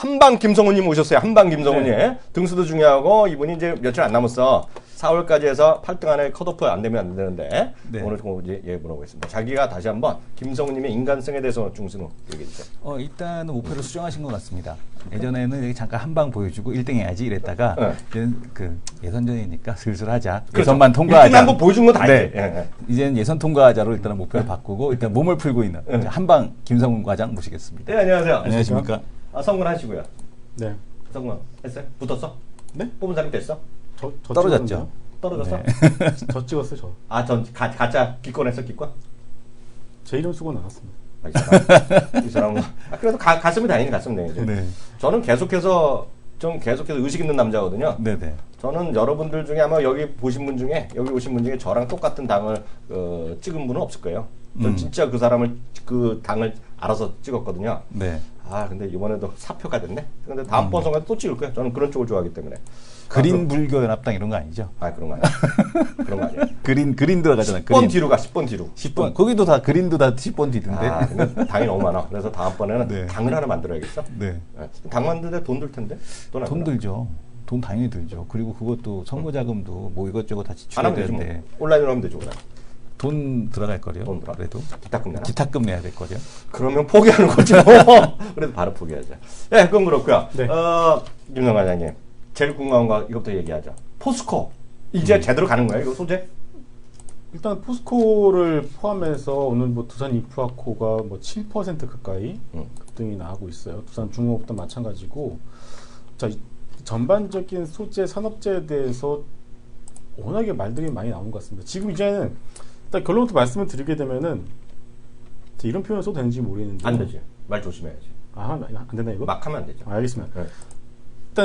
한방 김성훈님 오셨어요. 한방 김성훈님. 네. 등수도 중요하고 이분이 이제 며칠 안 남았어. 4월까지 해서 8등 안에 컷오프 안 되면 안 되는데 네. 오늘 좀 이제 물어보겠습니다. 자기가 다시 한번 김성훈님의 인간성에 대해서 중순으로 얘기해 주세요. 일단은 목표를 수정하신 것 같습니다. 예전에는 여기 잠깐 한 방 보여주고 1등 해야지 이랬다가 네. 이제는 그 예선전이니까 슬슬 하자. 그렇죠. 예선만 통과하자. 1등 한번 보여준 건 다 네. 네. 이제는 예선 통과하자로 일단은 목표를 바꾸고 일단 몸을 풀고 있는 한방 김성훈 과장 모시겠습니다. 네, 안녕하세요. 안녕하십니까. 성군 하시고요. 네. 성군 했어요? 붙었어? 네? 뽑은 사람이 됐어? 저 떨어졌죠. 떨어졌어? 네. 저 찍었어요, 저. 아, 전 가짜 기권했어, 기권? 제 이름 쓰고 나갔습니다. 이 사람은. 그래도 갔으면 다행히 갔으면 되죠. 네. 저는 계속해서 의식 있는 남자거든요. 네네. 저는 여러분들 중에 아마 여기 오신 분 중에 저랑 똑같은 당을 찍은 분은 없을 거예요. 전 진짜 그 사람을 그 당을 알아서 찍었거든요. 네. 아 근데 이번에도 사표가 됐네. 근데 다음번 선거에 또 찍을 거예요. 저는 그런 쪽을 좋아하기 때문에. 그린 불교 연합당 이런 거 아니죠? 아 그런 거 아니야. 그런 거 아니야. 그린 들어가잖아. 10번 그린. 뒤로 가. 10번 뒤로. 10번. 거기도 다 그린도 다 10번 뒤던데. 아, 근데 당이 너무 많아. 그래서 다음번에는 네. 당을 하나 만들어야겠어. 네. 당 만드는데 돈 들 텐데. 돈 들죠. 돈 당연히 들죠. 그리고 그것도 선거 자금도 뭐 이것저것 다 지출해야 되는데. 뭐. 온라인으로 하면 되죠, 그래. 돈 들어갈 거래요. 돈 들어. 그래도 기타금 내나? 기타금 내야 될 거죠. 그러면 포기하는 거지 뭐. 그래도 바로 포기하자. 네, 그건 그렇고요. 네. 김성 과장님, 제일 궁금한 거 이것부터 얘기하죠. 포스코 이제 제대로 가는 거예요, 이거 소재? 일단 포스코를 포함해서 오늘 뭐 두산 인프라코가 뭐 7% 가까이 급등이 나오고 있어요. 두산 중공업도 마찬가지고. 자, 전반적인 소재 산업재에 대해서 워낙에 말들이 많이 나온 것 같습니다. 지금 이제는 일단 결론부터 말씀을 드리게 되면은 이런 표현 써도 되는지 모르겠는데 안 되지. 말 조심해야지. 안 되나 이거? 막 하면 안 되죠. 알겠습니다. 네.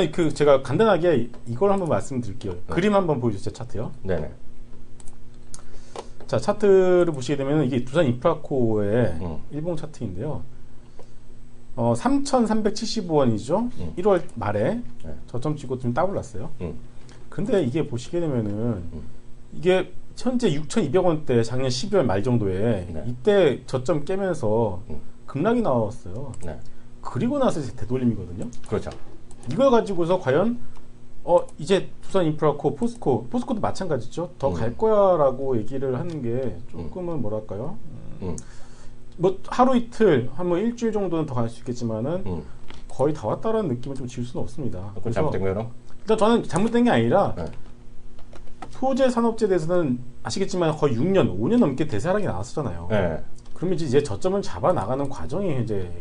일단 제가 간단하게 이걸 한번 말씀드릴게요. 네. 그림 한번 보여주세요. 차트요. 네네. 자, 차트를 보시게 되면 이게 두산 인프라코의 일봉 차트인데요. 3,375원이죠. 1월 말에 저점 찍고 좀 따블랐어요. 근데 이게 보시게 되면은 이게 현재 6,200원대 작년 12월 말 정도에 네. 이때 저점 깨면서 급락이 나왔어요. 네. 그리고 나서 되돌림이거든요. 그렇죠. 이걸 가지고서 과연 이제 두산 인프라코, 포스코도 마찬가지죠. 더 갈 거야라고 얘기를 하는 게 조금은 뭐랄까요? 뭐 하루 이틀, 한 뭐 일주일 정도는 더 갈 수 있겠지만은 거의 다 왔다라는 느낌을 좀 지울 수는 없습니다. 그건 잘못된 거예요? 일단 저는 잘못된 게 아니라 네. 소재 산업재에 대해서는 아시겠지만 거의 6년, 5년 넘게 대세하락이 나왔었잖아요. 네. 그러면 이제 저점을 잡아 나가는 과정이 이제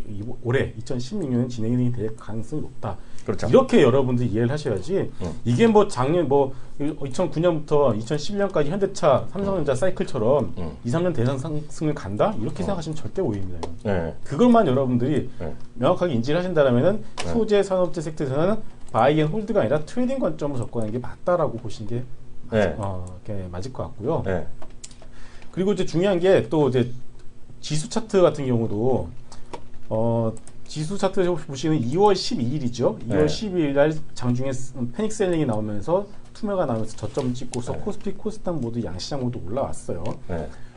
올해 2016년에 진행이 될 가능성이 높다. 그렇죠. 이렇게 여러분들이 이해를 하셔야지. 이게 뭐 작년 2009년부터 2011년까지 현대차, 삼성전자 사이클처럼 2, 3년 대상 상승을 간다? 이렇게 생각하시면 절대 오해입니다. 네. 그것만 여러분들이 명확하게 인지를 하신다면은 소재 산업재 섹터에서는 바이 앤 홀드가 아니라 트레이딩 관점으로 접근하는 게 맞다라고 보시는 게 맞을 것 같고요. 네. 그리고 이제 중요한 게 또 이제 지수 차트 같은 경우도 지수 차트 보시면 2월 12일이죠. 2월 12일 날 장중에 패닉 셀링이 나오면서 투매가 나오면서 저점 찍고서 코스피, 코스닥 모두 양시장 모두 올라왔어요.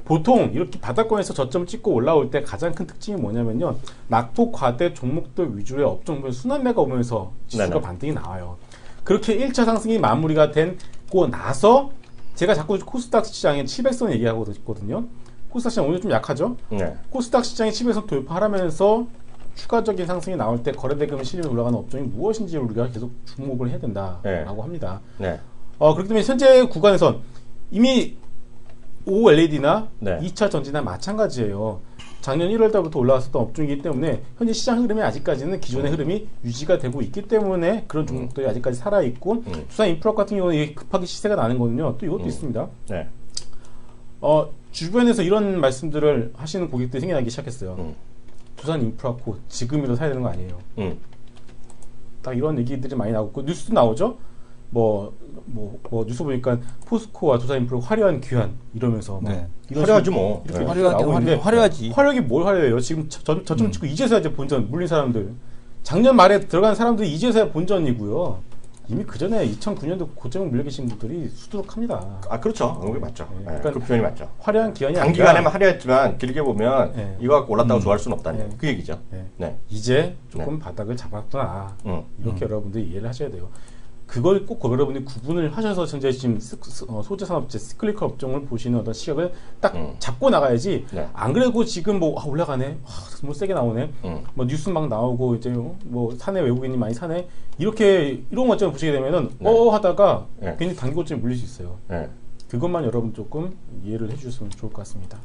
보통 이렇게 바닥권에서 저점 찍고 올라올 때 가장 큰 특징이 뭐냐면요. 낙폭 과대 종목들 위주의 업종별 순환매가 오면서 지수가 반등이 나와요. 그렇게 1차 상승이 마무리가 되고 나서 제가 자꾸 코스닥 시장에 700선 얘기하고 있거든요. 코스닥 시장 오늘 좀 약하죠? 네. 코스닥 시장이 700선 돌파하면서 추가적인 상승이 나올 때 거래대금 실현이 올라가는 업종이 무엇인지를 우리가 계속 주목을 해야 된다라고 합니다. 네. 그렇기 때문에 현재 구간에선 이미 OLED나 2차 전지나 마찬가지예요. 작년 1월 달부터 올라왔었던 업종이기 때문에 현재 시장 흐름이 아직까지는 기존의 흐름이 유지가 되고 있기 때문에 그런 종목들이 아직까지 살아있고 두산 인프라 같은 경우는 급하게 시세가 나는 거는요. 또 이것도 있습니다. 네. 주변에서 이런 말씀들을 하시는 고객들이 생겨나기 시작했어요. 두산 인프라코 지금이라도 사야 되는 거 아니에요. 딱 이런 얘기들이 많이 나오고 뉴스도 나오죠. 뉴스 보니까 포스코와 두산 인프라 화려한 귀환 이러면서 화려하지 뭐. 이렇게 화려하지. 화려하게 뭘 화려해요? 지금 저점 찍고 이제서야 이제 본전 물린 사람들. 작년 말에 들어간 사람들이 이제서야 본전이고요. 이미 그 전에 2009년도 고점을 물려 계신 분들이 수두룩합니다. 아 그렇죠. 그게 맞죠. 네. 네, 그러니까 그 표현이 맞죠. 화려한 기간이 단기간에만 화려했지만 길게 보면 네. 이거 갖고 올랐다고 좋아할 수는 없다는 네. 그 얘기죠. 네. 네. 이제 조금 바닥을 잡았구나. 이렇게 여러분들이 이해를 하셔야 돼요. 그걸 꼭 여러분들이 구분을 하셔서 현재 지금 소재 산업재 시클리컬 업종을 보시는 어떤 시각을 딱 잡고 나가야지. 네. 안 그래도 지금 뭐 올라가네, 뭐 세게 나오네, 뭐 뉴스 막 나오고 이제 뭐 사내 외국인이 많이 사네 이렇게 이런 것처럼 보시게 되면은 네. 하다가 네. 괜히 단기 고점에 물릴 수 있어요. 네. 그것만 여러분 조금 이해를 해주셨으면 좋을 것 같습니다.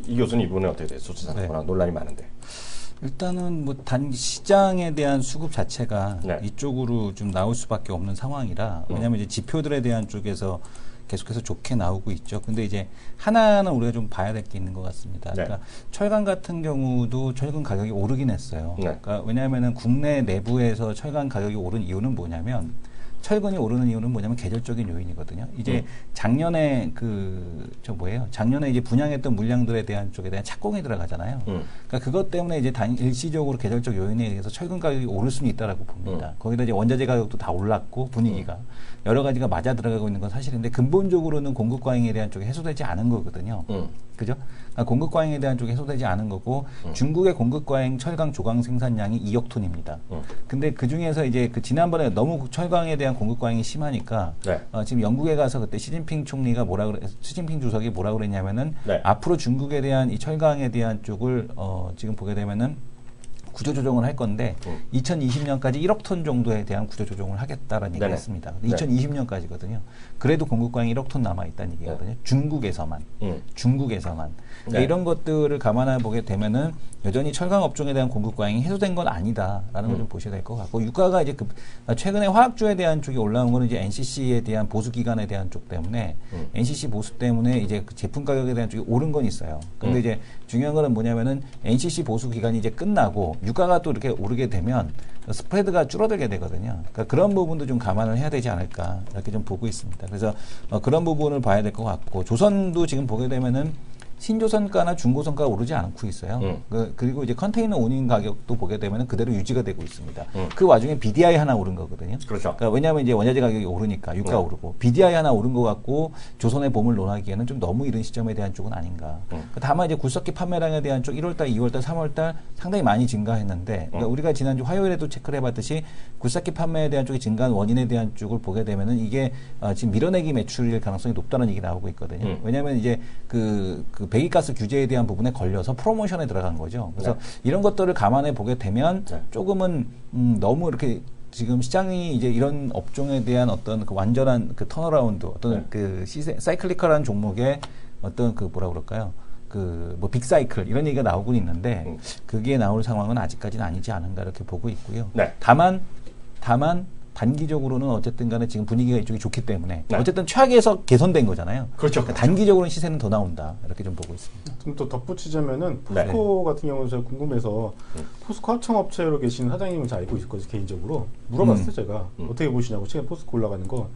이 교수는 이번에 어떻게 돼요? 소치산업이나 논란이 많은데. 일단은 뭐 단 시장에 대한 수급 자체가 네. 이쪽으로 좀 나올 수밖에 없는 상황이라 왜냐하면 이제 지표들에 대한 쪽에서 계속해서 좋게 나오고 있죠. 근데 이제 하나는 우리가 좀 봐야 될 게 있는 것 같습니다. 네. 그러니까 철강 같은 경우도 철근 가격이 오르긴 했어요. 네. 그러니까 왜냐하면은 국내 내부에서 철강 가격이 오른 이유는 뭐냐면 철근이 오르는 이유는 뭐냐면 계절적인 요인이거든요. 이제 작년에 작년에 이제 분양했던 물량들에 대한 쪽에 대한 착공이 들어가잖아요. 그러니까 그것 때문에 이제 일시적으로 계절적 요인에 의해서 철근 가격이 오를 수는 있다라고 봅니다. 거기다 이제 원자재 가격도 다 올랐고 분위기가 여러 가지가 맞아 들어가고 있는 건 사실인데 근본적으로는 공급 과잉에 대한 쪽이 해소되지 않은 거거든요. 그죠? 그러니까 공급 과잉에 대한 쪽이 해소되지 않은 거고 중국의 공급 과잉 철강 조강 생산량이 2억 톤입니다. 근데 그 중에서 이제 그 지난번에 너무 철강에 대한 공급 과잉이 심하니까 네. 지금 영국에 가서 그때 시진핑 총리가 시진핑 주석이 뭐라 그랬냐면은 네. 앞으로 중국에 대한 이 철강에 대한 쪽을 지금 보게 되면은 구조조정을 할 건데 2020년까지 1억 톤 정도에 대한 구조조정을 하겠다라는 얘기를 네네. 했습니다. 네. 2020년까지거든요. 그래도 공급과잉이 1억 톤 남아있다는 얘기거든요. 중국에서만. 그러니까 네. 이런 것들을 감안해 보게 되면은 여전히 철강 업종에 대한 공급과잉이 해소된 건 아니다라는 걸 좀 보셔야 될 것 같고 유가가 이제 최근에 화학주에 대한 쪽이 올라온 거는 이제 NCC에 대한 보수 기간에 대한 쪽 때문에 NCC 보수 때문에 이제 그 제품 가격에 대한 쪽이 오른 건 있어요. 근데 이제 중요한 거는 뭐냐면은 NCC 보수 기간이 이제 끝나고 유가가 또 이렇게 오르게 되면 스프레드가 줄어들게 되거든요. 그러니까 그런 부분도 좀 감안을 해야 되지 않을까 이렇게 좀 보고 있습니다. 그래서 그런 부분을 봐야 될 것 같고 조선도 지금 보게 되면은 신조선가나 중고선가가 오르지 않고 있어요. 그리고 이제 컨테이너 운임 가격도 보게 되면 그대로 유지가 되고 있습니다. 그 와중에 BDI 하나 오른 거거든요. 그렇죠. 그러니까 왜냐하면 이제 원자재 가격이 오르니까 유가 오르고 BDI 하나 오른 것 같고 조선의 봄을 논하기에는 좀 너무 이른 시점에 대한 쪽은 아닌가. 다만 이제 굴삭기 판매량에 대한 쪽 1월달, 2월달, 3월달 상당히 많이 증가했는데 그러니까 우리가 지난주 화요일에도 체크를 해봤듯이 굴삭기 판매에 대한 쪽이 증가한 원인에 대한 쪽을 보게 되면은 이게 지금 밀어내기 매출일 가능성이 높다는 얘기 나오고 있거든요. 왜냐하면 이제 그 배기가스 규제에 대한 부분에 걸려서 프로모션에 들어간 거죠. 그래서 이런 것들을 감안해 보게 되면 조금은 너무 이렇게 지금 시장이 이제 이런 업종에 대한 어떤 그 완전한 그 턴어라운드, 어떤 그 사이클리컬한 종목의 어떤 그 뭐라 그럴까요? 그 뭐 빅사이클 이런 얘기가 나오고 있는데 그게 나올 상황은 아직까지는 아니지 않은가 이렇게 보고 있고요. 네. 다만 단기적으로는 어쨌든 간에 지금 분위기가 이쪽이 좋기 때문에 어쨌든 최악에서 개선된 거잖아요. 그렇죠. 그러니까 단기적으로는 시세는 더 나온다. 이렇게 좀 보고 있습니다. 좀 더 덧붙이자면은 포스코 같은 경우는 제가 궁금해서 포스코 합청업체로 계신 사장님은 잘 알고 있거든요. 개인적으로 물어봤어요. 제가 어떻게 보시냐고. 최근 포스코 올라가는 거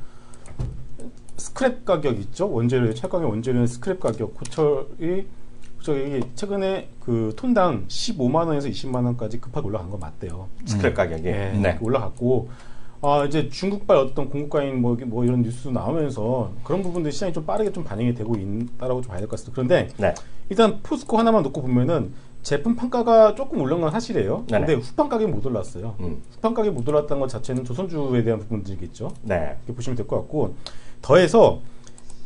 스크랩 가격 있죠. 원재료 철강의 원재료는 스크랩 가격 고철이 이게 최근에 그 톤당 15만 원에서 20만 원까지 급하게 올라간 건 맞대요. 스크랩 가격이. 네. 올라갔고 이제 중국발 어떤 공급과잉 뭐 이런 뉴스 나오면서 그런 부분들 시장이 좀 빠르게 좀 반영이 되고 있다라고 좀 봐야 될 것 같습니다. 그런데 일단 포스코 하나만 놓고 보면은 제품 판가가 조금 올라간 건 사실이에요. 근데 후판 가격이 못 올랐어요. 후판 가격이 못 올랐다는 것 자체는 조선주에 대한 부분들이겠죠. 이렇게 보시면 될 것 같고 더해서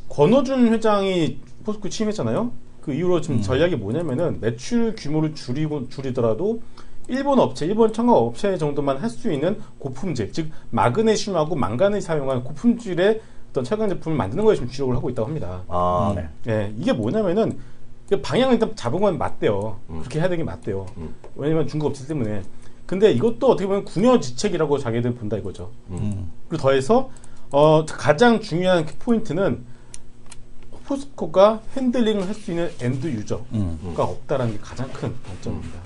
권호준 회장이 포스코 취임했잖아요. 그 이후로 지금 전략이 뭐냐면은 매출 규모를 줄이더라도 일본 청각 업체 정도만 할 수 있는 고품질, 즉 마그네슘하고 망간을 사용한 고품질의 어떤 철강 제품을 만드는 거에 지금 주력을 하고 있다고 합니다. 이게 뭐냐면은 방향을 일단 잡은 건 맞대요. 그렇게 해야 되는 게 맞대요. 왜냐면 중국 업체 때문에. 근데 이것도 어떻게 보면 궁여지책이라고 자기들 본다 이거죠. 그리고 더해서 가장 중요한 포인트는 포스코가 핸들링을 할 수 있는 엔드 유저가 없다라는 게 가장 큰 단점입니다.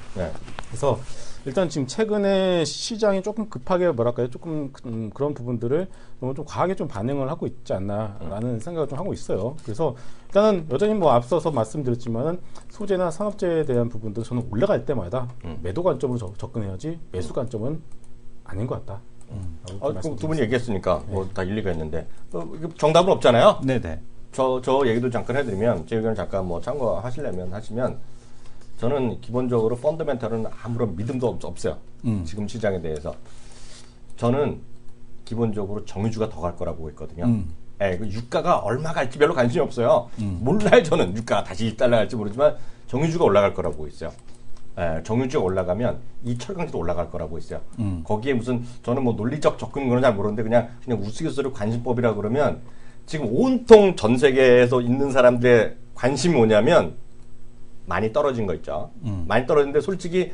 그래서 일단 지금 최근에 시장이 조금 급하게 뭐랄까요, 조금 그런 부분들을 너무 좀 과하게 좀 반응을 하고 있지 않나라는 생각을 좀 하고 있어요. 그래서 일단은 여전히 뭐 앞서서 말씀드렸지만은 소재나 산업재에 대한 부분도 저는 올라갈 때마다 매도 관점으로 접근해야지 매수 관점은 아닌 것 같다. 두 분이 얘기했으니까 뭐 다 일리가 있는데 정답은 없잖아요. 네네. 저 얘기도 잠깐 해드리면 제 의견을 잠깐 뭐 참고하시려면 하시면 저는 기본적으로 펀더멘탈은 아무런 믿음도 없어요. 지금 시장에 대해서 저는 기본적으로 정유주가 더 갈 거라고 보고 있거든요. 예, 그 유가가 얼마 갈지 별로 관심이 없어요. 몰라요. 저는 유가가 다시 1달러 갈지 모르지만 정유주가 올라갈 거라고 보고 있어요. 예, 정유주가 올라가면 이 철강지도 올라갈 거라고 보고 있어요. 거기에 무슨 저는 뭐 논리적 접근은 잘 모르는데 그냥 우스갯소리 관심법이라 그러면 지금 온통 전 세계에서 있는 사람들의 관심이 뭐냐면 많이 떨어진 거 있죠. 많이 떨어졌는데 솔직히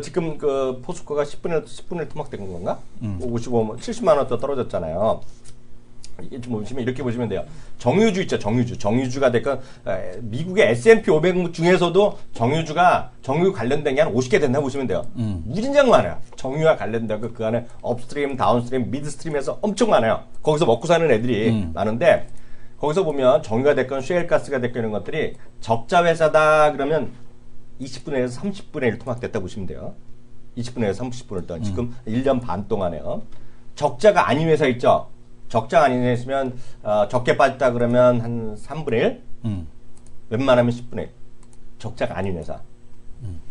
지금 그 포스코가 10분의 1 토막된 건가? 70만 원 더 떨어졌잖아요. 이게 좀 보시면 이렇게 보시면 돼요. 정유주 있죠, 정유주가 됐건 미국의 S&P 500 중에서도 정유 관련된 게 한 50개 된다고 보시면 돼요. 무진장 많아요. 정유와 관련된 그 안에 업스트림, 다운스트림, 미드스트림에서 엄청 많아요. 거기서 먹고 사는 애들이 많은데 거기서 보면 정유가 됐건 셰일가스가 됐건 이런 것들이 적자 회사다 그러면 20분의 1에서 30분의 1 토막됐다고 보시면 돼요. 20분의 1에서 30분을 동안 지금 1년 반 동안에요. 적자가 아닌 회사 있죠. 적자가 아닌 회사 있으면 적게 빠졌다 그러면 한 3분의 1? 웬만하면 10분의 1. 적자가 아닌 회사.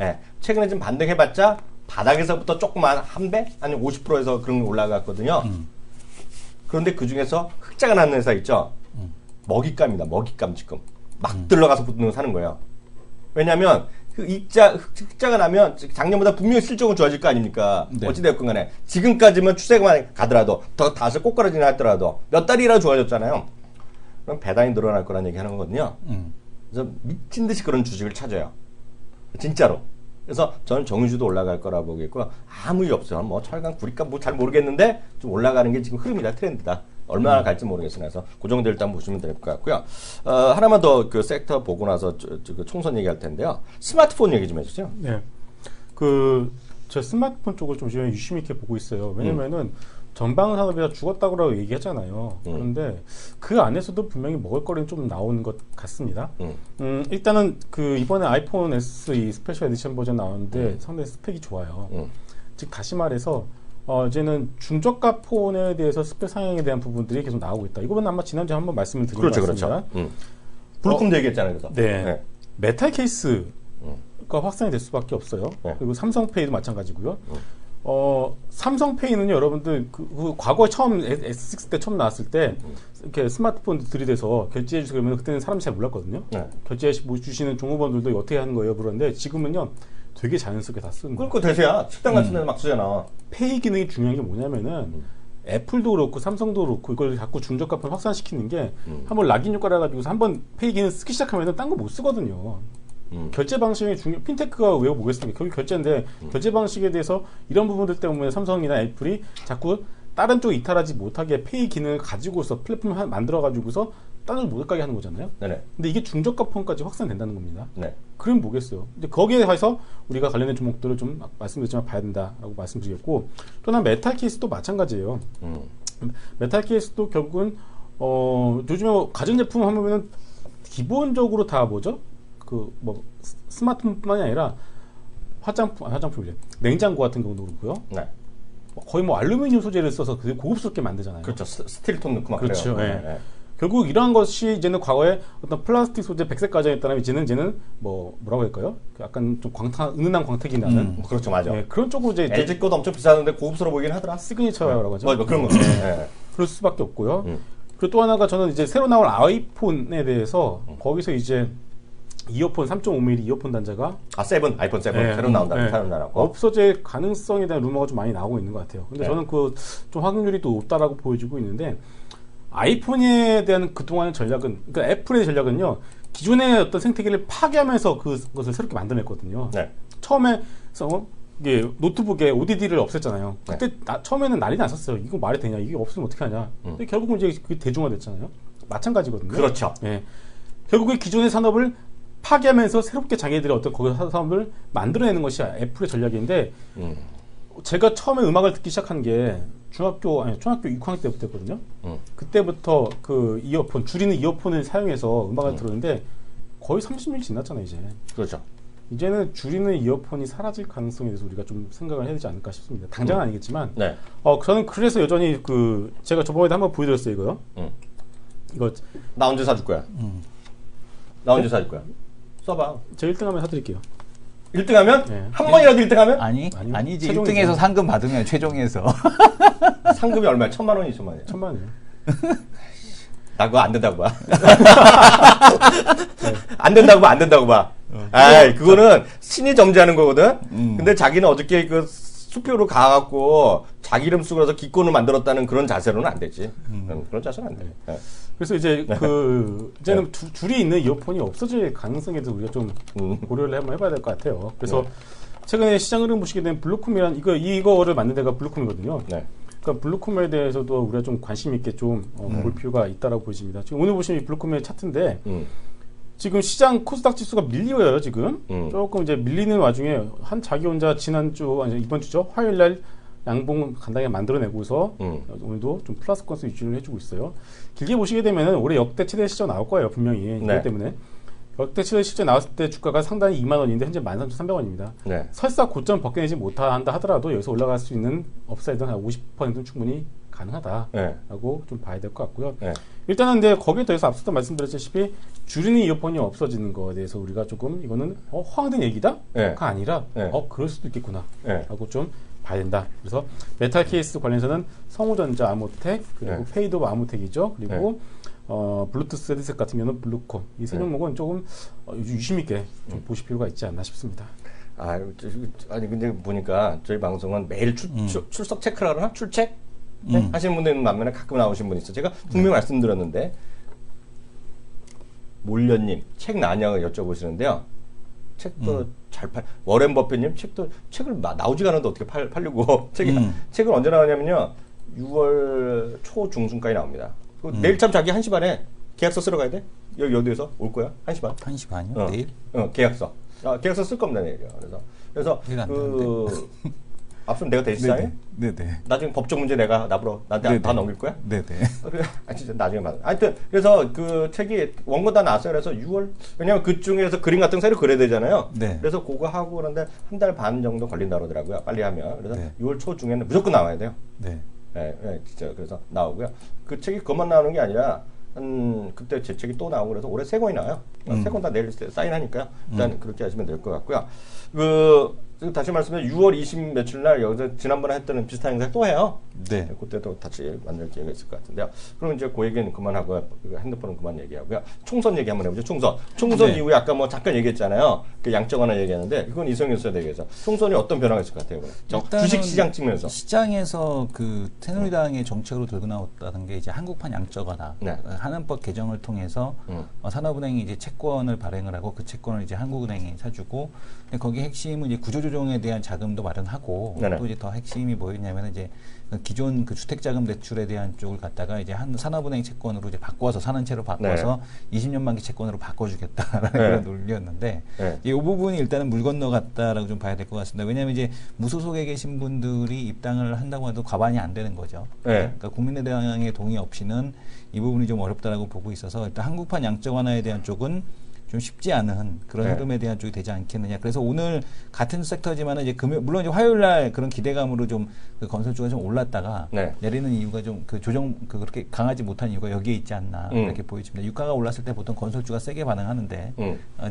예, 최근에 좀 반등해봤자 바닥에서부터 조그만 한 배? 아니 50%에서 그런 게 올라갔거든요. 그런데 그 중에서 흑자가 나는 회사 있죠. 먹잇감입니다. 먹잇감 지금. 막 들러가서 붙는 거 사는 거예요. 왜냐면 그 흑자가 나면 작년보다 분명히 실적은 좋아질 거 아닙니까? 네. 어찌되었건 간에. 지금까지만 추세만 가더라도 더 다시 꼬꾸라지나 하더라도 몇 달이라도 좋아졌잖아요. 그럼 배당이 늘어날 거란 얘기 하는 거거든요. 그래서 미친 듯이 그런 주식을 찾아요. 진짜로. 그래서 저는 정유주도 올라갈 거라고 보겠고 아무 일 없어요. 뭐 철강, 구리값 뭐 잘 모르겠는데 좀 올라가는 게 지금 흐름이다, 트렌드다. 얼마나 갈지 모르겠어요. 그래서 그 정도 일단 보시면 될 것 같고요. 하나만 더 그 섹터 보고 나서 그 총선 얘기할 텐데요. 스마트폰 얘기 좀 해주세요. 네. 저 스마트폰 쪽을 좀 유심히 이렇게 보고 있어요. 왜냐면은 전방 산업이다 죽었다고 얘기하잖아요. 그런데 그 안에서도 분명히 먹을거리는 좀 나오는 것 같습니다. 일단은 그 이번에 아이폰 SE 스페셜 에디션 버전 나오는데 상당히 스펙이 좋아요. 즉 다시 말해서 이제는 중저가 폰에 대해서 스펙 상향에 대한 부분들이 계속 나오고 있다. 이거는 아마 지난주에 한번 말씀을 드린 것 같습니다. 그렇죠. 블루콤도 얘기했잖아요. 그래서. 네. 메탈 케이스가 확산이 될 수밖에 없어요. 그리고 삼성페이도 마찬가지고요. 삼성페이는요, 여러분들 그 과거에 처음 S6 때 처음 나왔을 때 이렇게 스마트폰 들이대서 결제해 주세요 그러면 그때는 사람이 잘 몰랐거든요. 결제해 주시는 종업원들도 어떻게 하는 거예요? 그런데 지금은요, 되게 자연스럽게 다 쓰는 거예요. 그러니까 대세야. 식당 같은 데는 막 쓰잖아. 페이 기능이 중요한 게 뭐냐면은 애플도 그렇고 삼성도 그렇고 이걸 자꾸 중저가폰 확산시키는 게 한번 락인 효과를 해가지고 한번 페이 기능 쓰기 시작하면은 딴 거 못 쓰거든요. 결제 방식이 핀테크가 왜 보겠습니까? 결국 결제인데 결제 방식에 대해서 이런 부분들 때문에 삼성이나 애플이 자꾸 다른 쪽 이탈하지 못하게 페이 기능을 가지고서 플랫폼을 만들어가지고서 다른 쪽 못 가게 하는 거잖아요. 네네. 근데 이게 중저가 폰까지 확산된다는 겁니다. 네. 그럼 뭐겠어요? 이제 거기에 해서 우리가 관련된 종목들을 좀 말씀드렸지만 봐야 된다라고 말씀드렸고 또 하나 메탈 케이스도 마찬가지예요. 메탈 케이스도 결국은 요즘에 가전제품 하면은 기본적으로 다 뭐죠? 그 뭐 스마트폰뿐만이 아니라 화장품이래. 냉장고 같은 경우도 그렇고요. 네. 거의 뭐 알루미늄 소재를 써서 되게 고급스럽게 만들잖아요. 그렇죠. 스틸톤 넣고 막 그렇죠. 그래요. 네. 결국 이러한 것이 이제는 과거에 어떤 플라스틱 소재 백색 가전이었다면 이제는 뭐라고 할까요? 약간 좀 은은한 광택이 나는. 그렇죠, 맞아. 네, 그런 쪽으로 이제 LG 것도 엄청 비싸는데 고급스러워 보이긴 하더라. 시그니처라고 하죠. 뭐 그런 거. 네. 그럴 수밖에 없고요. 그리고 또 하나가 저는 이제 새로 나올 아이폰에 대해서 거기서 이제 이어폰 3.5mm 이어폰 단자가 아이폰 7 새로 나온다고. 없어질 가능성에 대한 루머가 좀 많이 나오고 있는 것 같아요. 근데 저는 그 좀 확률이 또 높다라고 보여지고 있는데 아이폰에 대한 그동안의 전략은 그러니까 애플의 전략은요. 기존의 어떤 생태계를 파괴하면서 그것을 새롭게 만들어냈거든요. 네. 처음에 이게 노트북에 ODD를 없앴잖아요. 그때 처음에는 난리 났었어요. 이거 말이 되냐? 이게 없으면 어떻게 하냐? 근데 결국은 이제 그게 대중화됐잖아요. 마찬가지거든요. 그렇죠. 예. 결국에 기존의 산업을 파괴하면서 새롭게 자기들의 어떤 거기 산업을 만들어내는 것이 애플의 전략인데 제가 처음에 음악을 듣기 시작한 게 초등학교 6학년 때부터였거든요. 그때부터 그 이어폰 줄이는 이어폰을 사용해서 음악을 들었는데 거의 30년이 지났잖아요 이제. 그렇죠. 이제는 줄이는 이어폰이 사라질 가능성에 대해서 우리가 좀 생각을 해야 되지 않을까 싶습니다. 당장은 아니겠지만, 네. 저는 그래서 여전히 제가 저번에도 한번 보여드렸어요, 이거요. 이거 나 언제 사줄 거야? 나 언제 사줄 거야? 써봐. 저 1등하면 사드릴게요. 1등하면? 네. 한 번이라도 1등하면? 아니지. 최종이죠. 1등에서 상금 받으면 최종에서. 상금이 얼마야? 1,000만 원이 2천만 원이야? 1,000만 원이요. 나 그거 안 된다고 봐. 안 된다고 봐, 안 된다고 봐. 아이, 그거는 신이 점지하는 거거든? 근데 자기는 어저께 그 수표로 가갖고 자기 이름 쓰고 나서 기권을 만들었다는 그런 자세로는 안 되지. 그런 자세는 안 돼. 네. 그래서 이제 이제는 줄이 있는 이어폰이 없어질 가능성에 대해서 우리가 좀 고려를 한번 해봐야 될 것 같아요. 그래서 최근에 시장 흐름 보시게 된 블루콤이란 이거를 만든 데가 블루콤이거든요. 네. 그러니까 블루콤에 대해서도 우리가 좀 관심 있게 좀 볼 필요가 있다라고 보여집니다. 지금 오늘 보시면 이 블루콤의 차트인데 지금 시장 코스닥 지수가 밀려요. 지금 조금 이제 밀리는 와중에 자기 혼자 지난주 아니 이번 주죠 화요일날 양봉 간단하게 만들어내고서 오늘도 좀 플러스 건수 유지를 해주고 있어요. 길게 보시게 되면은 올해 역대 최대 시장 나올 거예요, 분명히. 이것 때문에 역대 최대 시장 나왔을 때 주가가 상당히 2만 원인데 현재 13,300원입니다. 네. 설사 고점 벗겨내지 못한다 하더라도 여기서 올라갈 수 있는 업사이드는 한 50%는 충분히 가능하다라고 좀 봐야 될 것 같고요. 일단은 근데 거기에 더해서 앞서도 말씀드렸다시피 줄이는 이어폰이 없어지는 거에 대해서 우리가 조금 이거는 허황된 얘기다가 아니라 그럴 수도 있겠구나 라고 좀 봐야 된다. 그래서 메탈 케이스 관련해서는 성우전자 아모텍 그리고 페이드 오브 아모텍이죠. 그리고 블루투스 헤드셋 같은 경우는 블루콤 이 세 종목은 조금 유심 있게 좀 보실 필요가 있지 않나 싶습니다. 아니 근데 보니까 저희 방송은 매일 출석 체크를 하나? 출첵? 하시는 분들 만면에 가끔 나오신 분 있어요. 제가 분명히 말씀드렸는데 몰려님 책 나냐고 여쭤보시는데요. 책도 잘 워렌 버핏님 책을 나오지가 않았는데 어떻게 팔려고 책을 언제 나오냐면요 6월 초 중순까지 나옵니다. 내일 참 자기 1시 반에 계약서 쓰러 가야 돼? 여기에서 올 거야? 1시 반? 1시 반이요? 내일? 계약서. 계약서 쓸 겁니다 내일요. 그래서 앞선 내가 대시장에? 네네. 나중에 법적 문제 나한테 다 넘길 거야? 네네. 그래, 진짜 나중에 받아. 하여튼, 그래서 그 책이 원고 다 나왔어요. 그래서 6월, 왜냐면 그 중에서 그림 같은 거 새로 그려야 되잖아요. 네. 그래서 그거 하고 그런데 한 달 반 정도 걸린다 그러더라고요. 빨리 하면. 그래서 6월 초 중에는 무조건 나와야 돼요. 네. 네, 진짜. 그래서 나오고요. 그 책이 그것만 나오는 게 아니라, 그때 제 책이 또 나오고 그래서 올해 3권이 나와요. 3권 다 내일 사인하니까요. 일단 그렇게 하시면 될 것 같고요. 다시 말씀드리면 6월 20 며칠 날 여기서 지난번에 했던 비슷한 행사 또 해요. 네. 그때도 같이 만날 기회가 있을 것 같은데요. 그럼 이제 그 얘기는 그만하고 핸드폰은 그만 얘기하고요. 총선 얘기 한번 해보죠. 총선 이후에 아까 뭐 잠깐 얘기했잖아요. 그 양적 완화 얘기하는데 이건 이성윤 씨에 대해서 총선이 어떤 변화가 있을 것 같아요? 주식 시장 측면에서 시장에서 그 새누리당의 정책으로 들고 나왔다는 게 이제 한국판 양적 완화 한은법 개정을 통해서 산업은행이 이제 채권을 발행을 하고 그 채권을 이제 한국은행이 사주고 거기 핵심은 이제 구조조정에 대한 자금도 마련하고 또 이제 더 핵심이 뭐였냐면 이제 기존 그 주택자금 대출에 대한 쪽을 갖다가 이제 한 산업은행 채권으로 이제 바꿔서 사는 채로 바꿔서 20년 만기 채권으로 바꿔주겠다라는 그런 논리였는데 이 부분이 일단은 물 건너갔다라고 좀 봐야 될 것 같습니다. 왜냐하면 이제 무소속에 계신 분들이 입당을 한다고 해도 과반이 안 되는 거죠. 그러니까 국민의당의 동의 없이는 이 부분이 좀 어렵다라고 보고 있어서 일단 한국판 양적 완화에 대한 쪽은 좀 쉽지 않은 그런 흐름에 대한 쪽이 되지 않겠느냐. 그래서 오늘 같은 섹터지만은 이제 물론 이제 화요일 날 그런 기대감으로 좀 그 건설주가 좀 올랐다가 내리는 이유가 좀 그 그렇게 강하지 못한 이유가 여기에 있지 않나 이렇게 보여집니다. 유가가 올랐을 때 보통 건설주가 세게 반응하는데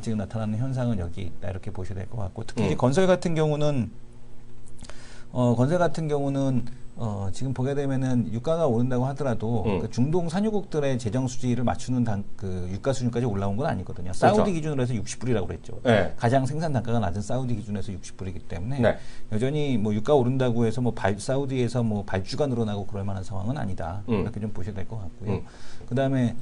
지금 나타나는 현상은 여기 있다 이렇게 보셔야 될 것 같고 특히 이제 건설 같은 경우는 지금 보게 되면은 유가가 오른다고 하더라도 그 중동 산유국들의 재정 수지를 맞추는 그 유가 수준까지 올라온 건 아니거든요. 사우디 기준으로 해서 60불이라고 그랬죠. 가장 생산 단가가 낮은 사우디 기준에서 60불이기 때문에 여전히 뭐 유가 오른다고 해서 뭐 사우디에서 뭐 발주가 늘어나고 그럴 만한 상황은 아니다. 이렇게 좀 보셔야 될 것 같고요. 그다음에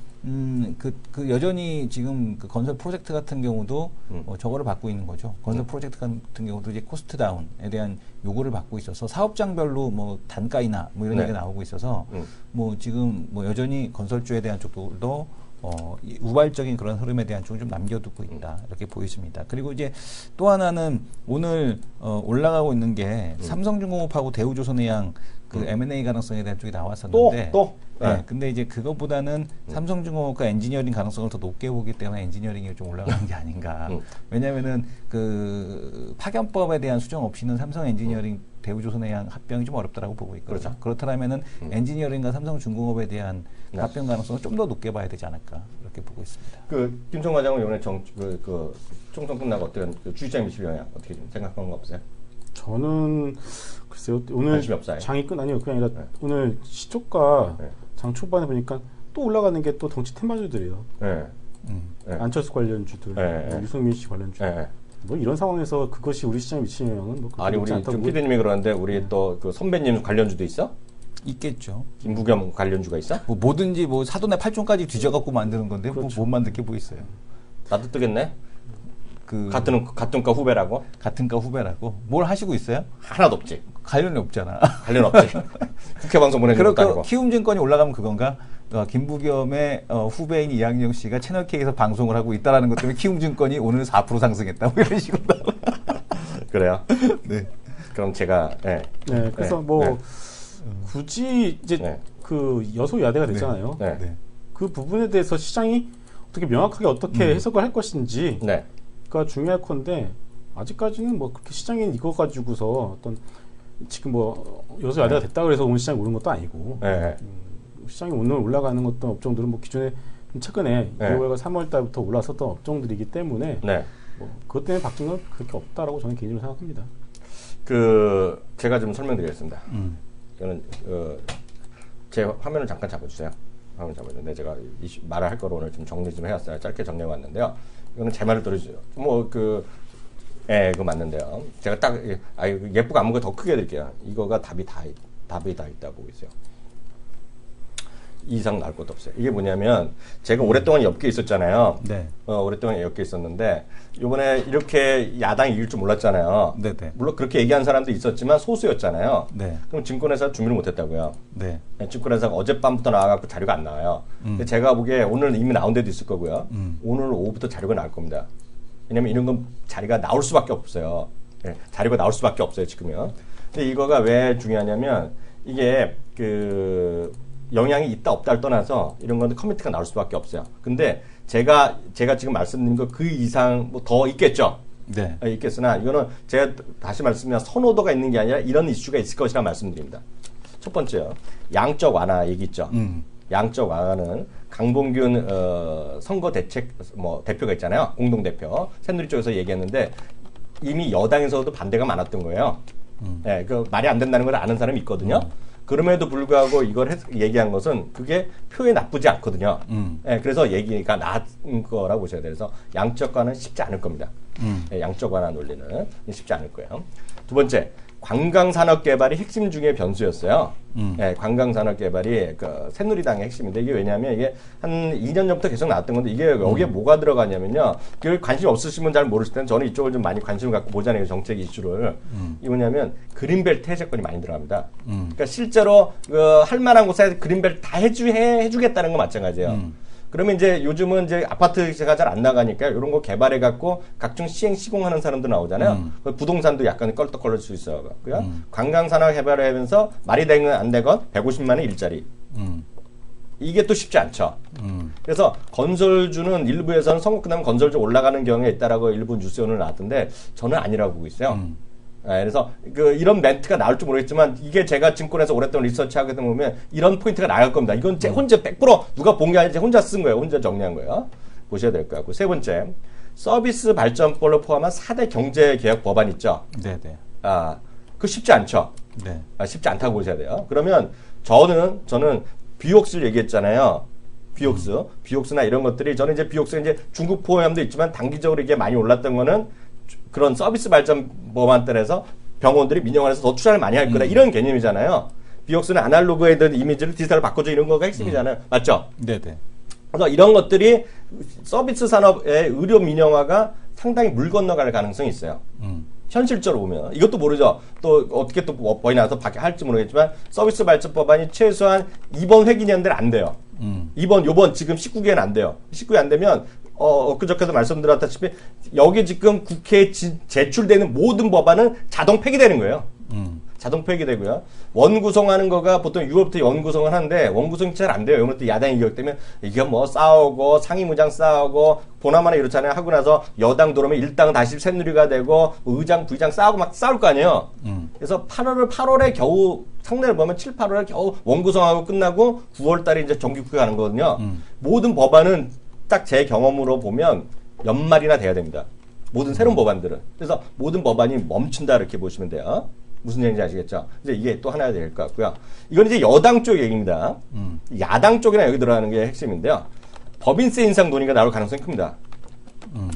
여전히 지금 그 건설 프로젝트 같은 경우도 저거를 받고 있는 거죠. 건설 프로젝트 같은 경우도 이제 코스트 다운에 대한 요구를 받고 있어서 사업장별로 뭐 단가 인하 뭐 이런 얘기가 나오고 있어서 뭐 지금 뭐 여전히 건설주에 대한 쪽도 이 우발적인 그런 흐름에 대한 쪽을 좀 남겨두고 있다 이렇게 보여집니다. 그리고 이제 또 하나는 오늘 올라가고 있는 게 삼성중공업하고 대우조선해양 그 M&A 가능성에 대한 쪽이 나왔었는데 네. 근데 이제 그것보다는 삼성중공업과 엔지니어링 가능성을 더 높게 보기 때문에 엔지니어링이 좀 올라가는 게 아닌가. 왜냐면은 그 파견법에 대한 수정 없이는 삼성 엔지니어링 대우조선해양 합병이 좀 어렵다라고 보고 있거든요. 그렇죠. 그렇다면은 엔지니어링과 삼성중공업에 대한 합병 가능성을 좀 더 높게 봐야 되지 않을까 이렇게 보고 있습니다. 그 김성 과장은 이번에 그 총선 끝나고 어떤 그 주식장에 미칠 영향 어떻게 좀 생각하는 거 없어요? 저는 글쎄요 오늘 장이 끝 아니요 그게 아니라 오늘 시초가 장 초반에 보니까 또 올라가는 게 또 정치 테마주들이에요. 안철수 관련주들, 유승민 씨 관련주. 뭐 이런 상황에서 그것이 우리 시장에 미치는 영향은 뭐 아니 우리 좀 피디님이 그러는데 우리 또 그 선배님 관련주도 있어? 있겠죠. 김부겸 관련주가 있어? 뭐 뭐든지 뭐 사돈의 팔촌까지 뒤져갖고 만드는 건데 그렇죠. 뭐 못 만들 게 뭐 있어요. 나도 뜨겠네. 그 같은 과 후배라고? 같은 과 후배라고 뭘 하시고 있어요? 하나도 없지. 관련이 없잖아. 관련 없지. 국회 방송 보내는 것도 아니고. 키움증권이 올라가면 그건가? 김부겸의 후배인 이학영 씨가 채널 K에서 방송을 하고 있다라는 것 때문에 키움증권이 오늘 4% 상승했다. 뭐 이런 식으로. 그래요? 네. 그럼 제가 그래서 뭐 굳이 이제 그 여소야대가 됐잖아요. 그 부분에 대해서 시장이 어떻게 명확하게 어떻게 해석을 할 것인지가 중요할 건데 아직까지는 뭐 그렇게 시장이 이거 가지고서 어떤 지금 뭐 여소야대가 됐다고 해서 오늘 시장이 오른 것도 아니고 시장이 오늘 올라가는 것도 업종들은 뭐 기존에 최근에 2월과 3월 달부터 올라섰던 업종들이기 때문에 뭐 그것 때문에 바뀐 건 그렇게 없다라고 저는 개인적으로 생각합니다. 그 제가 좀 설명드리겠습니다. 이거는 제 화면을 잠깐 잡아주세요. 화면 잡아주는데 제가 말을 할 거로 오늘 좀 정리 좀 해왔어요. 짧게 정리해 왔는데요. 이거는 제 말을 들으시죠. 뭐 그거 맞는데요. 제가 딱 예쁘고 안무가 더 크게 드릴게요. 이거가 답이 다 있다 보고 있어요. 이 이상 나올 것도 없어요. 이게 뭐냐면 제가 오랫동안 엮여 있었잖아요. 오랫동안 엮여 있었는데 이번에 이렇게 야당이 이길 줄 몰랐잖아요. 물론 그렇게 얘기한 사람도 있었지만 소수였잖아요. 그럼 증권회사 준비를 못했다고요. 증권회사가 어젯밤부터 나와갖고 자료가 안 나와요. 근데 제가 보기에 오늘 이미 나온 데도 있을 거고요. 오늘 오후부터 자료가 나올 겁니다. 왜냐면 이런 건 자리가 나올 수밖에 없어요. 자료가 나올 수밖에 없어요, 지금요. 근데 이거가 왜 중요하냐면 이게 영향이 있다 없다를 떠나서 이런 건데 커미트가 나올 수밖에 없어요. 근데 제가 지금 말씀드린 거 그 이상 뭐 더 있겠죠. 있겠으나 이거는 제가 다시 말씀드리면 선호도가 있는 게 아니라 이런 이슈가 있을 것이라 말씀드립니다. 첫 번째요. 양적 완화 얘기 있죠. 양적 완화는 강봉균 선거 대책 대표가 있잖아요. 공동대표 새누리 쪽에서 얘기했는데 이미 여당에서도 반대가 많았던 거예요. 그 말이 안 된다는 걸 아는 사람이 있거든요. 그럼에도 불구하고 이걸 얘기한 것은 그게 표에 나쁘지 않거든요. 그래서 얘기가 나은 거라고 보셔야 돼요. 그래서 양적 완화는 쉽지 않을 겁니다. 양적 완화 논리는 쉽지 않을 거예요. 두 번째, 관광산업개발이 핵심 중에 변수였어요. 관광산업개발이 그 새누리당의 핵심인데 이게 왜냐하면 이게 한 2년 전부터 계속 나왔던 건데 이게 여기에 뭐가 들어가냐면요. 그걸 관심 없으신 분 잘 모르실 때는 저는 이쪽을 좀 많이 관심을 갖고 보잖아요. 정책 이슈를. 이 뭐냐면 그린벨트 해제권이 많이 들어갑니다. 그러니까 실제로 할 만한 곳에 그린벨트 다 해주겠다는 거 마찬가지예요. 그러면 이제 요즘은 이제 아파트가 잘 안 나가니까 이런 거 개발해 갖고 각종 시공하는 사람도 나오잖아요. 부동산도 약간 껄떡거릴 수 있어요. 관광산업 개발하면서 말이 되건 안 되건 150만 원 일자리. 이게 또 쉽지 않죠. 그래서 건설주는 일부에서는 선거 끝나면 건설주 올라가는 경우가 있다라고 일부 뉴스에 오늘 나왔던데 저는 아니라고 보고 있어요. 그래서 이런 멘트가 나올 줄 모르겠지만 이게 제가 증권에서 오랫동안 리서치하게 보면 이런 포인트가 나갈 겁니다. 이건 제 혼자 100% 누가 본 게 아니지 혼자 쓴 거예요. 혼자 정리한 거예요. 보셔야 될 것 같고. 세 번째, 서비스 발전법을 포함한 4대 경제개혁 법안 있죠. 그거 쉽지 않죠. 쉽지 않다고 보셔야 돼요. 그러면 저는 비옥스를 얘기했잖아요. 비옥스나 이런 것들이 저는 이제 비옥스가 이제 중국 포함도 있지만 단기적으로 이게 많이 올랐던 거는 그런 서비스 발전 법안들에서 병원들이 민영화해서 더 투자를 많이 할 거다 이런 개념이잖아요. 비옥스는 아날로그에 대한 이미지를 디지털로 바꿔줘 이런 거가 핵심이잖아요. 맞죠? 그래서 이런 것들이 서비스 산업의 의료 민영화가 상당히 물 건너갈 가능성이 있어요. 현실적으로 보면 이것도 모르죠. 또 어떻게 또 법이 나와서 할지 모르겠지만 서비스 발전 법안이 최소한 이번 회기년대는 안 돼요. 요번 지금 19개는 안 돼요. 19개 안 되면 엊그저께도 말씀드렸다시피 여기 지금 국회에 제출되는 모든 법안은 자동 폐기되는 거예요. 자동 폐기되고요. 원구성하는 거가 보통 6월부터 원구성을 하는데 원구성이 잘 안 돼요. 이번에 야당이 이기 때문에 이게 뭐 싸우고 상임의장 싸우고 보나마나 이렇잖아요. 하고 나서 여당 들어오면 일당 다시 새누리가 되고 의장 부의장 싸우고 막 싸울 거 아니에요. 그래서 8월에 겨우 상례를 보면 7, 8월에 겨우 원구성하고 끝나고 9월 달에 이제 정기국회 가는 거거든요. 모든 법안은 딱 제 경험으로 보면 연말이나 돼야 됩니다. 모든 새로운 법안들은. 그래서 모든 법안이 멈춘다 이렇게 보시면 돼요. 무슨 얘기인지 아시겠죠? 이제 이게 또 하나 될 것 같고요. 이건 이제 여당 쪽 얘기입니다. 야당 쪽이나 여기 들어가는 게 핵심인데요. 법인세 인상 논의가 나올 가능성이 큽니다.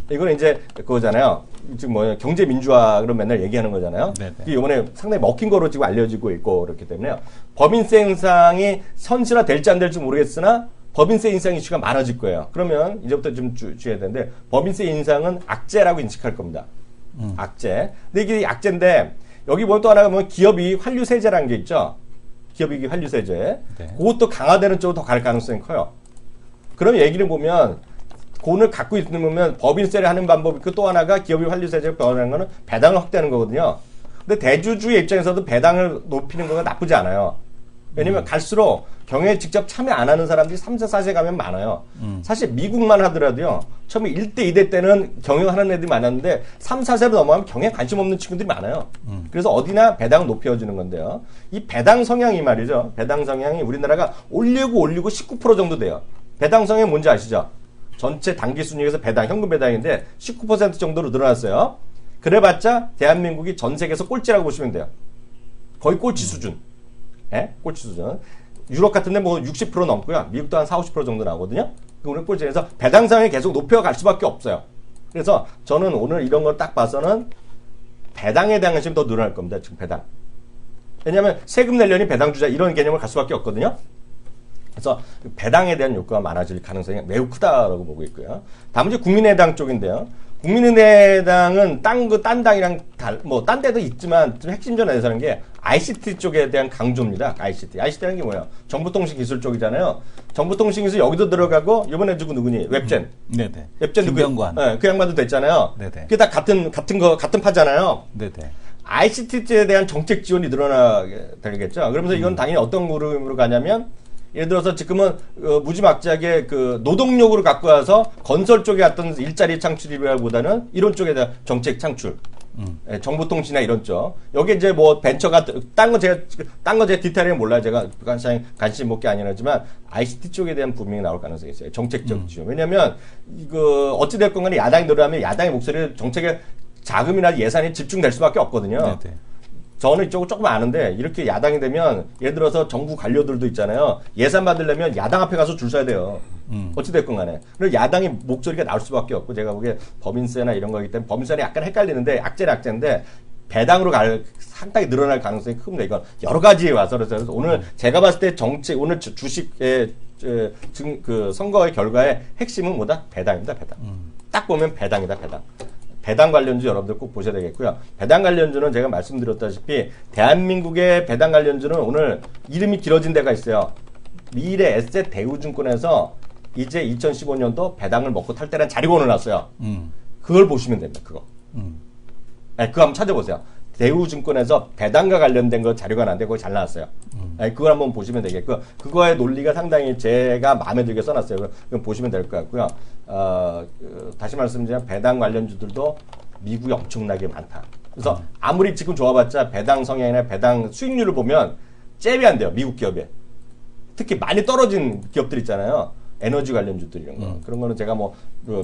이거는 이제 그거잖아요. 지금 뭐 경제 민주화 그런 맨날 얘기하는 거잖아요. 이게 이번에 상당히 먹힌 거로 지금 알려지고 있고 그렇기 때문에요. 법인세 인상이 선실화 될지 안 될지 모르겠으나 법인세 인상 이슈가 많아질 거예요. 그러면 이제부터 좀 주의해야 되는데 법인세 인상은 악재라고 인식할 겁니다. 악재. 근데 이게 악재인데 여기 보면 또 하나가 뭐 기업이 환류세제라는 게 있죠. 기업이익 환류세제. 네. 그것도 강화되는 쪽으로 더 갈 가능성이 커요. 그럼 얘기를 보면 돈을 갖고 있으면 법인세를 하는 방법이 있고 또 하나가 기업이 환류세제를 변하는 거는 배당을 확대하는 거거든요. 근데 대주주의 입장에서도 배당을 높이는 거가 나쁘지 않아요. 왜냐면 갈수록 경영에 직접 참여 안 하는 사람들이 3세, 4세 가면 많아요. 사실 미국만 하더라도요. 처음에 1대, 2대 때는 경영하는 애들이 많았는데 3, 4세로 넘어가면 경영에 관심 없는 친구들이 많아요. 그래서 어디나 배당을 높여주는 건데요. 이 배당 성향이 말이죠. 배당 성향이 우리나라가 올리고 19% 정도 돼요. 배당 성향이 뭔지 아시죠? 전체 당기 순이익에서 배당, 현금 배당인데 19% 정도로 늘어났어요. 그래봤자 대한민국이 전 세계에서 꼴찌라고 보시면 돼요. 거의 꼴찌 수준. 예? 꼴찌 수준. 유럽 같은 데 뭐 60% 넘고요. 미국도 한 40, 50% 정도 나오거든요. 오늘 꼴찌에서 배당성이 계속 높여갈 수밖에 없어요. 그래서 저는 오늘 이런 걸 딱 봐서는 배당에 대한 관심이 더 늘어날 겁니다. 지금 배당. 왜냐하면 세금 내려니 배당 주자 이런 개념을 갈 수밖에 없거든요. 그래서 배당에 대한 욕구가 많아질 가능성이 매우 크다라고 보고 있고요. 다음 이제 국민의당 쪽인데요. 국민의당은 딴 당이랑 딴 데도 있지만 좀 핵심적으로 내세우는 게 ICT 쪽에 대한 강조입니다. ICT라는 게 뭐예요? 정보통신기술 쪽이잖아요. 정보통신기술 여기도 들어가고 이번에 누구니? 웹젠. 네네. 웹젠 김병관. 네, 그 양반도 됐잖아요. 네네. 그게 다 같은 파잖아요. 네네. ICT에 대한 정책 지원이 늘어나게 되겠죠. 그러면서 이건 당연히 어떤 그룹으로 가냐면 예를 들어서 지금은 무지막지하게 그 노동력으로 갖고 와서 건설 쪽에 어떤 일자리 창출이라기보다는 이런 쪽에 대한 정책 창출, 정보통신이나 이런 쪽. 여기 이제 뭐 벤처가 딴 거 제가 디테일은 몰라요. 제가 관심 못 게 아니라지만 ICT 쪽에 대한 분명히 나올 가능성이 있어요. 정책적 지원. 왜냐하면 이거 어찌 됐건 간에 야당이 늘어나면 야당의 목소리 정책에 자금이나 예산이 집중될 수밖에 없거든요. 네네. 저는 이쪽을 조금 아는데 이렇게 야당이 되면 예를 들어서 정부 관료들도 있잖아요. 예산 받으려면 야당 앞에 가서 줄 서야 돼요. 어찌됐건 간에. 그래서 야당의 목소리가 나올 수밖에 없고 제가 보기에 법인세나 이런 거기 때문에 법인세는 약간 헷갈리는데 악재인데 배당으로 상당히 늘어날 가능성이 큽니다. 이건 여러 가지에 와서 그래서 오늘 제가 봤을 때 오늘 주식의 그 선거의 결과의 핵심은 뭐다? 배당입니다. 배당. 딱 보면 배당이다. 배당 관련주 여러분들 꼭 보셔야 되겠고요. 배당 관련주는 제가 말씀드렸다시피 대한민국의 배당 관련주는 오늘 이름이 길어진 데가 있어요. 미래 에셋 대우증권에서 이제 2015년도 배당을 먹고 탈 때라는 자료가 오늘 났어요. 그걸 보시면 됩니다. 그거. 네, 그거 한번 찾아보세요. 대우증권에서 배당과 관련된 거 자료가 나는데 거기 잘 나왔어요. 네, 그걸 한번 보시면 되겠고 그거의 논리가 상당히 제가 마음에 들게 써놨어요. 그럼 보시면 될 것 같고요. 다시 말씀드리면 배당 관련주들도 미국이 엄청나게 많다. 그래서 아무리 지금 좋아봤자 배당 성향이나 배당 수익률을 보면 잽이 안 돼요. 미국 기업에. 특히 많이 떨어진 기업들 있잖아요. 에너지 관련주들 이런 거. 그런 거는 제가 뭐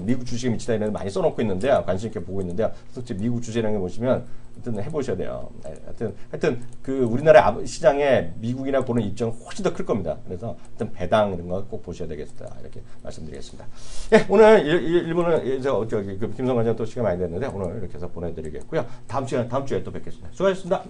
미국 주식에 미치다 이런 거 많이 써놓고 있는데요. 관심 있게 보고 있는데요. 특히 미국 주식이라는 거 보시면 하여튼 해보셔야 돼요. 하여튼 그 우리나라 시장에 미국이나 보는 입장은 훨씬 더 클 겁니다. 그래서 하여튼 배당 이런 거 꼭 보셔야 되겠다. 이렇게 말씀드리겠습니다. 예, 오늘 일부는 저기 김성관 전 또 시간 많이 됐는데 오늘 이렇게 해서 보내드리겠고요. 다음 주에 또 뵙겠습니다. 수고하셨습니다.